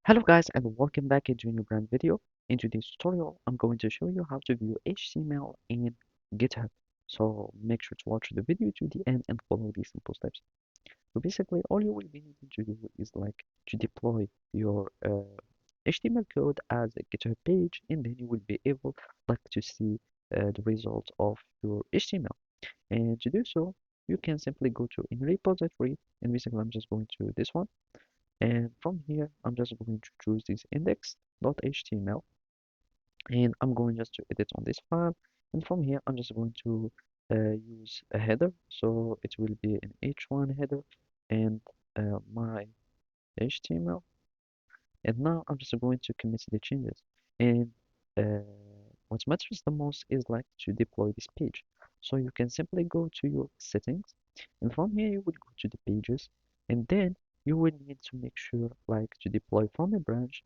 Hello guys and welcome back into a new brand video. In today's tutorial, I'm going to show you how to view HTML in GitHub. So make sure to watch the video to the end and follow these simple steps. So basically, all you will be needing to do is like to deploy your HTML code as a GitHub page, and then you will be able like to see the results of your HTML. And to do so, you can simply go to in repository, and basically I'm just going to this one. And from here, I'm just going to choose this index.html and I'm going just to edit on this file. And from here, I'm just going to use a header. So it will be an h1 header and my HTML. And now I'm just going to commit the changes. And uh, what matters the most is like to deploy this page. So you can simply go to your settings, and from here you would go to the pages, and then you will need to make sure like to deploy from a branch,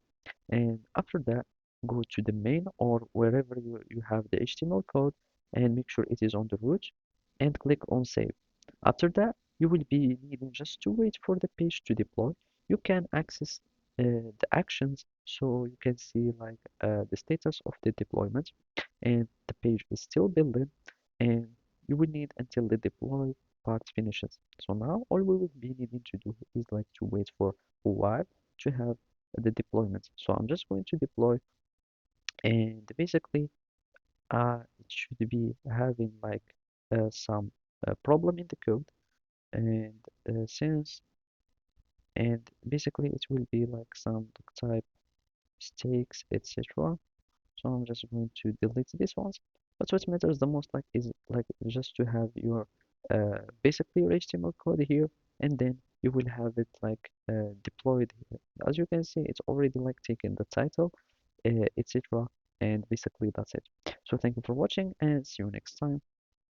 and after that go to the main or wherever you have the HTML code and make sure it is on the root and click on save. After that, you will be needing just to wait for the page to deploy. You can access the actions so you can see like the status of the deployment, and the page is still building, and you will need until the deploy part finishes. So now all we will be needing to do is like to wait for a while to have the deployment. So I'm just going to deploy, and basically it should be having like some problem in the code, and since and basically it will be like some type mistakes, etc. So I'm just going to delete these ones. But what matters the most like is like just to have your basically your HTML code here, and then you will have it like deployed here. As you can see, it's already like taken the title, etc. And basically that's it. So thank you for watching and see you next time.